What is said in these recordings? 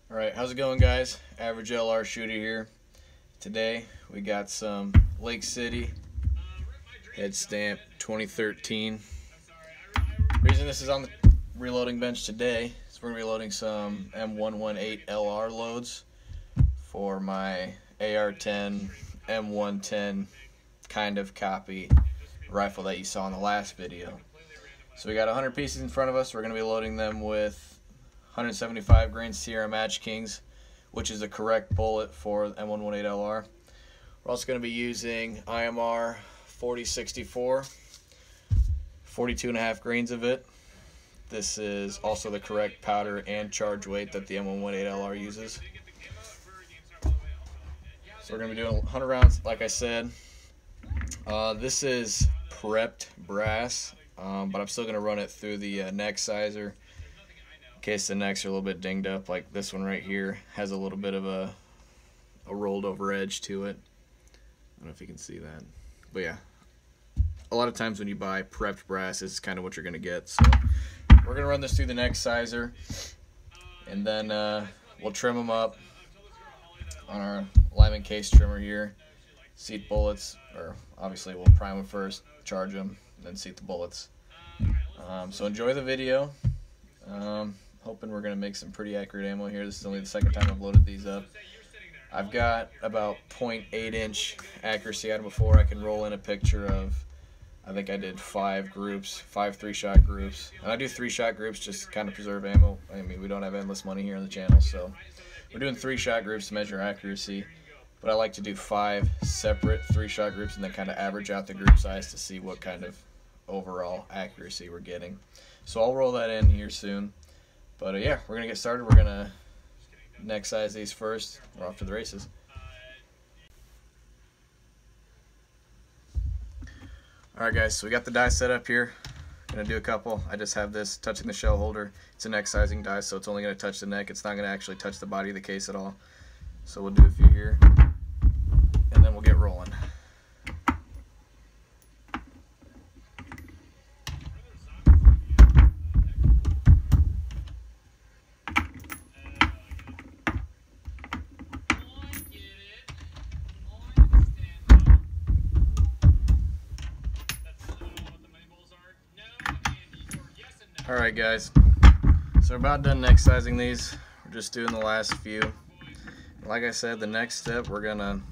Alright, how's it going, guys? Average LR shooter here. Today we got some Lake City head stamp 2013. Reason this is on the reloading bench today is we're going to be loading some M118LR loads for my AR-10 M110 kind of copy rifle that you saw in the last video. So we got 100 pieces in front of us. We're going to be loading them with 175 grain Sierra Match Kings, which is the correct bullet for M118LR. We're also going to be using IMR 4064, 42.5 grains of it. This is also the correct powder and charge weight that the M118LR uses. So we're going to be doing 100 rounds, like I said. This is prepped brass, but I'm still going to run it through the neck sizer in case the necks are a little bit dinged up. Like this one right here has a little bit of a rolled over edge to it. I don't know if you can see that, but yeah, a lot of times when you buy prepped brass, this is kind of what you're going to get. So we're going to run this through the neck sizer, and then we'll trim them up on our Lyman case trimmer here. Seat bullets, or obviously we'll prime them first, charge them, then seat the bullets. So enjoy the video. Hoping we're going to make some pretty accurate ammo here. This is only the second time I've loaded these up. I've got about 0.8 inch accuracy out of before. I can roll in a picture of, I think I did 5 groups, 5 3-shot groups. And I do 3-shot groups just to kind of preserve ammo. I mean, we don't have endless money here on the channel, so we're doing 3-shot groups to measure accuracy. But I like to do 5 separate 3-shot groups and then kind of average out the group size to see what kind of overall accuracy we're getting. So I'll roll that in here soon. But yeah, we're going to get started. We're going to neck size these first. We're off to the races. Alright guys, so we got the die set up here. Going to do a couple. I just have this touching the shell holder. It's a neck sizing die, so it's only going to touch the neck. It's not going to actually touch the body of the case at all. So we'll do a few here, and then we'll get rolling. Alright guys, so we're about done neck sizing these. We're just doing the last few. Like I said, the next step, we're gonna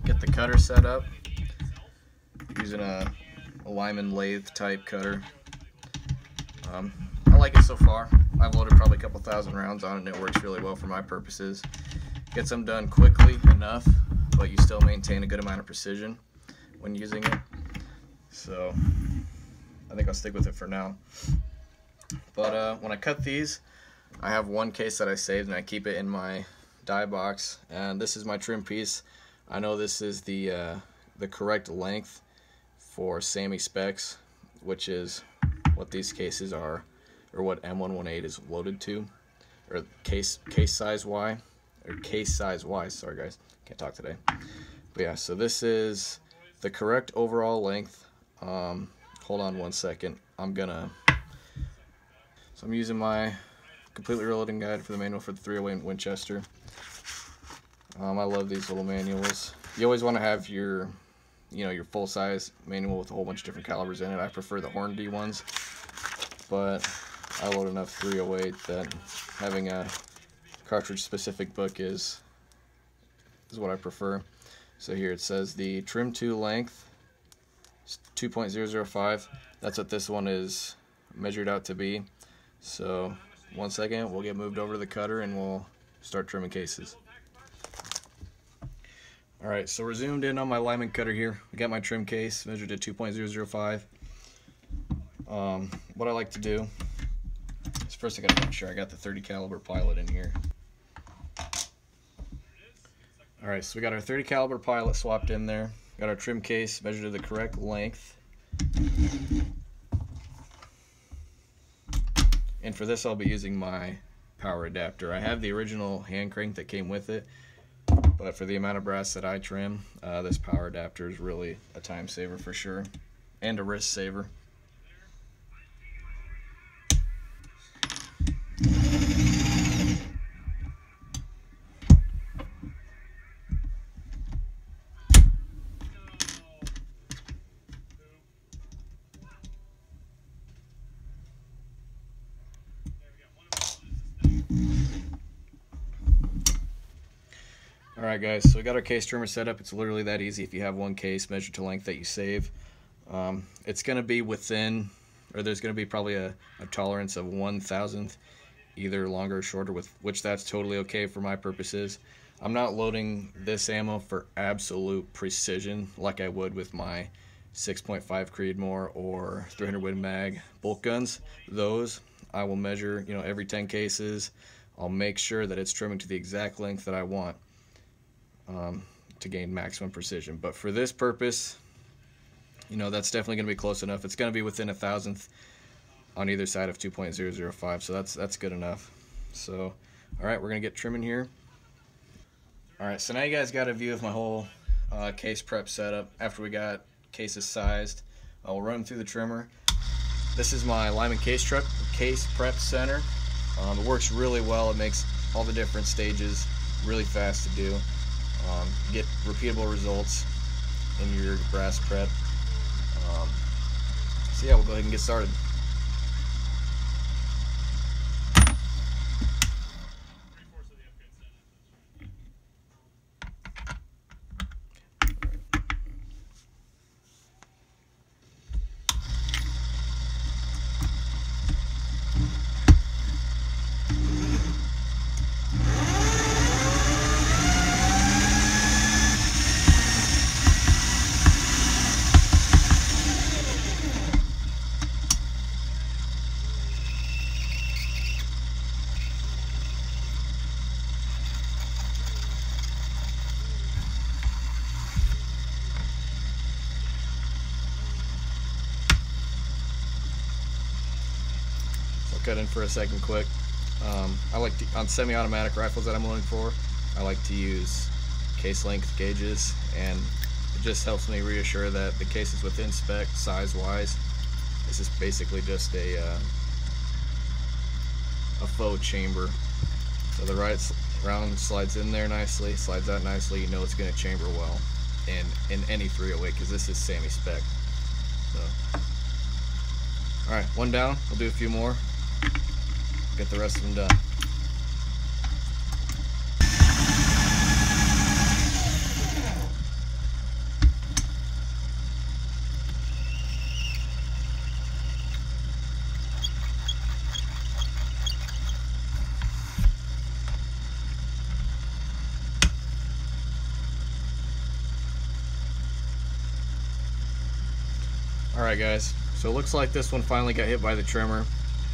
get the cutter set up using a Lyman lathe type cutter. I like it so far. I've loaded probably a couple thousand rounds on it and it works really well for my purposes. Gets them done quickly enough, but you still maintain a good amount of precision when using it. So I think I'll stick with it for now. But when I cut these, I have one case that I saved and I keep it in my die box, and this is my trim piece. I know this is the correct length for SAMI specs, which is what these cases are, or what M118 is loaded to, or case size Y, or case size Y. Sorry guys, can't talk today. But yeah, so this is the correct overall length. Hold on one second. So I'm using my completely reloading guide for the manual for the 308 Winchester. I love these little manuals. You always want to have your, your full-size manual with a whole bunch of different calibers in it. I prefer the Hornady ones, but I load enough 308 that having a cartridge-specific book is what I prefer. So here it says the trim to length is 2.005. That's what this one is measured out to be. So 1 second, we'll get moved over to the cutter and we'll start trimming cases. Alright, so we're zoomed in on my Lyman cutter here. We got my trim case measured at 2.005. What I like to do is first I gotta make sure I got the 30 caliber pilot in here. Alright, so we got our 30 caliber pilot swapped in there. Got our trim case measured to the correct length. And for this I'll be using my power adapter. I have the original hand crank that came with it, but for the amount of brass that I trim, this power adapter is really a time saver for sure, and a wrist saver. Alright guys, so we got our case trimmer set up. It's literally that easy if you have one case measured to length that you save. It's going to be within, or there's going to be probably a tolerance of 1/1000th, either longer or shorter, with which that's totally okay for my purposes. I'm not loading this ammo for absolute precision like I would with my 6.5 Creedmoor or 300 Win Mag bolt guns. Those I will measure, every 10 cases. I'll make sure that it's trimming to the exact length that I want to gain maximum precision. But for this purpose, that's definitely going to be close enough. It's going to be within 1/1000th on either side of 2.005, so that's good enough. So, all right, we're going to get trimming here. All right, so now you guys got a view of my whole case prep setup. After we got cases sized, we'll run them through the trimmer. This is my Lyman case prep center. It works really well. It makes all the different stages really fast to do. Get repeatable results in your brass prep. So yeah, we'll go ahead and get started. Cut in for a second quick. I like to, on semi-automatic rifles that I'm loading for, I like to use case length gauges, and it just helps me reassure that the case is within spec size-wise. This is basically just a faux chamber. So the right round slides in there nicely, slides out nicely. You know it's going to chamber well in any 308 because this is semi-spec. So, all right, one down. We'll do a few more. Get the rest of them done. Alright guys, so it looks like this one finally got hit by the trimmer.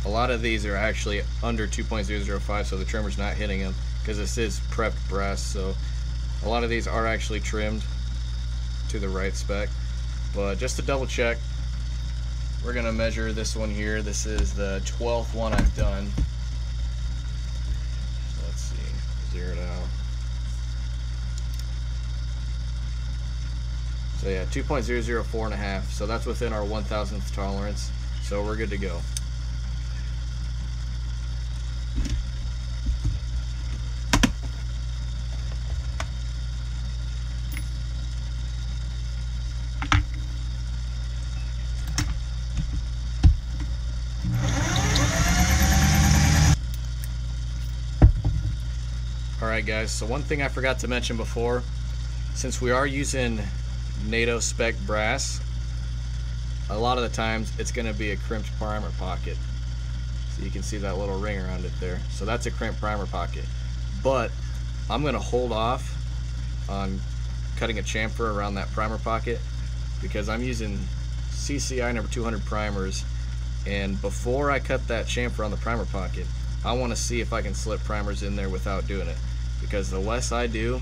A lot of these are actually under 2.005, so the trimmer's not hitting them because this is prepped brass. So a lot of these are actually trimmed to the right spec. But just to double check, we're going to measure this one here. This is the 12th one I've done. So let's see, zero it out. So yeah, 2.004.5. So that's within our 1/1000th tolerance. So we're good to go. Alright guys, so one thing I forgot to mention before, since we are using NATO spec brass, a lot of the times it's going to be a crimped primer pocket. So you can see that little ring around it there. So that's a crimped primer pocket. But I'm going to hold off on cutting a chamfer around that primer pocket because I'm using CCI number 200 primers, and before I cut that chamfer on the primer pocket, I want to see if I can slip primers in there without doing it. Because the less I do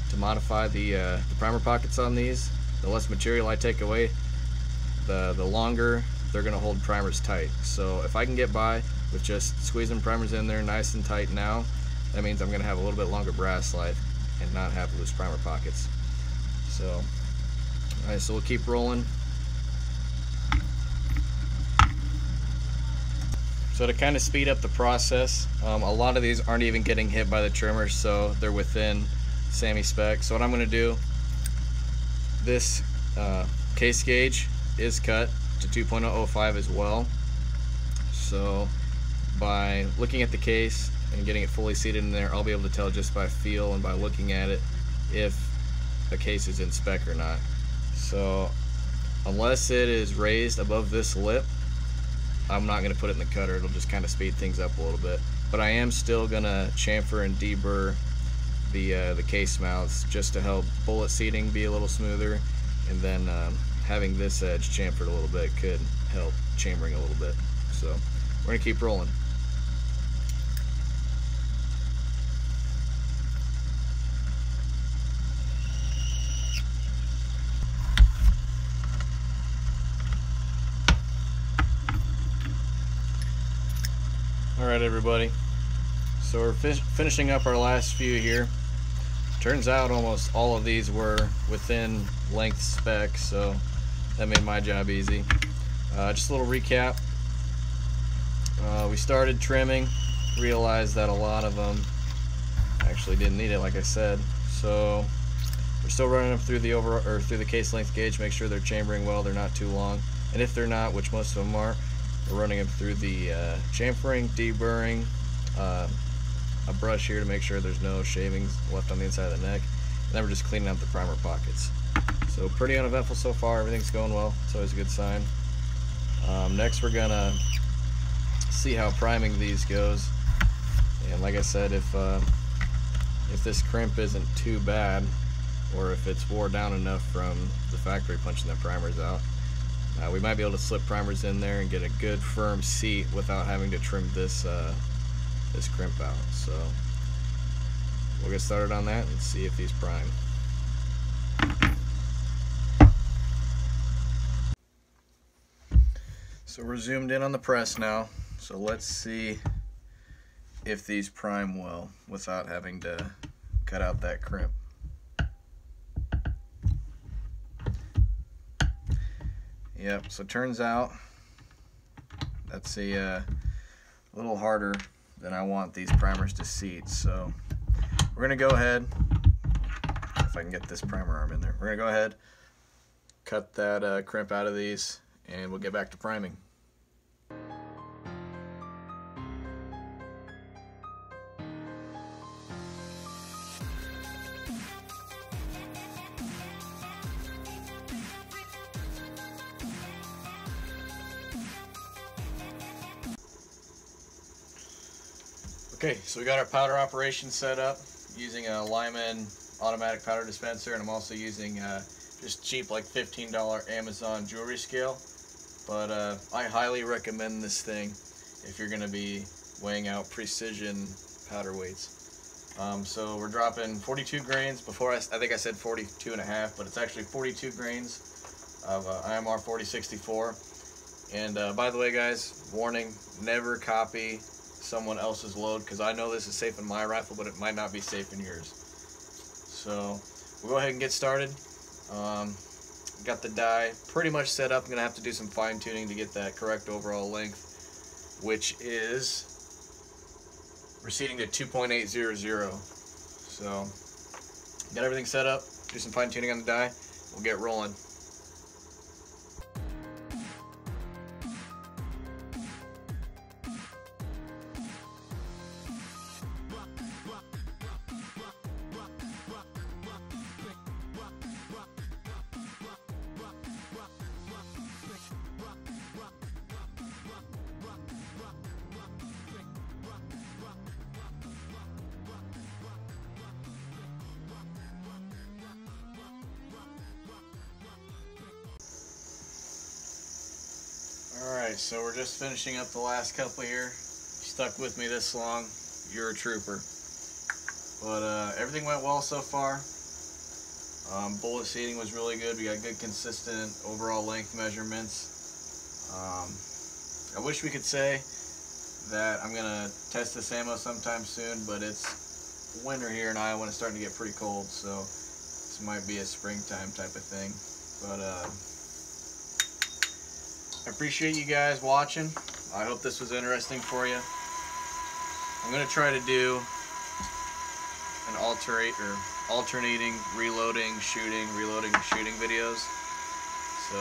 to modify the primer pockets on these, the less material I take away, the longer they're going to hold primers tight. So if I can get by with just squeezing primers in there nice and tight now, that means I'm going to have a little bit longer brass life and not have loose primer pockets. So, alright, so we'll keep rolling. So to kind of speed up the process, a lot of these aren't even getting hit by the trimmer, so they're within semi-spec. So what I'm going to do, this case gauge is cut to 2.005 as well. So by looking at the case and getting it fully seated in there, I'll be able to tell just by feel and by looking at it if a case is in spec or not. So unless it is raised above this lip, I'm not going to put it in the cutter. It'll just kind of speed things up a little bit. But I am still going to chamfer and deburr the case mounts just to help bullet seating be a little smoother, and then having this edge chamfered a little bit could help chambering a little bit. So we're going to keep rolling. Alright everybody, so we're finishing up our last few here. Turns out almost all of these were within length spec, so that made my job easy. Just a little recap. We started trimming, realized that a lot of them actually didn't need it, like I said. So we're still running them through the through the case length gauge, make sure they're chambering well, they're not too long. And if they're not, which most of them aren't, we're running them through the chamfering, deburring, a brush here to make sure there's no shavings left on the inside of the neck, and then we're just cleaning out the primer pockets. So pretty uneventful so far, everything's going well, it's always a good sign. Next we're gonna see how priming these goes, and like I said, if this crimp isn't too bad, or if it's wore down enough from the factory punching the primers out, we might be able to slip primers in there and get a good firm seat without having to trim this this crimp out. So we'll get started on that and see if these prime. So we're zoomed in on the press now, so let's see if these prime well without having to cut out that crimp. Yep, so turns out that's a little harder than I want these primers to seat. So we're gonna go ahead, if I can get this primer arm in there, we're gonna go ahead, cut that crimp out of these, and we'll get back to priming. Okay, so we got our powder operation set up using a Lyman automatic powder dispenser, and I'm also using just cheap, like $15 Amazon jewelry scale. But I highly recommend this thing if you're going to be weighing out precision powder weights. So we're dropping 42 grains. Before I think I said 42 and a half, but it's actually 42 grains of IMR 4064. And by the way, guys, warning: never copy someone else's load, because I know this is safe in my rifle, but it might not be safe in yours. So we'll go ahead and get started. Got the die pretty much set up. I'm gonna have to do some fine tuning to get that correct overall length, which is receding to 2.800. So got everything set up, do some fine tuning on the die, we'll get rolling. Alright, so we're just finishing up the last couple here. Stuck with me this long, you're a trooper. But everything went well so far. Bullet seating was really good. We got good consistent overall length measurements. I wish we could say that I'm gonna test this ammo sometime soon, but it's winter here in Iowa and it's starting to get pretty cold, so this might be a springtime type of thing. But I appreciate you guys watching. I hope this was interesting for you. I'm gonna try to do an alternating reloading, shooting videos. So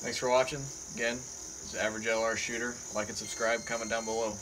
thanks for watching. Again, this is Average LR Shooter. Like and subscribe, comment down below.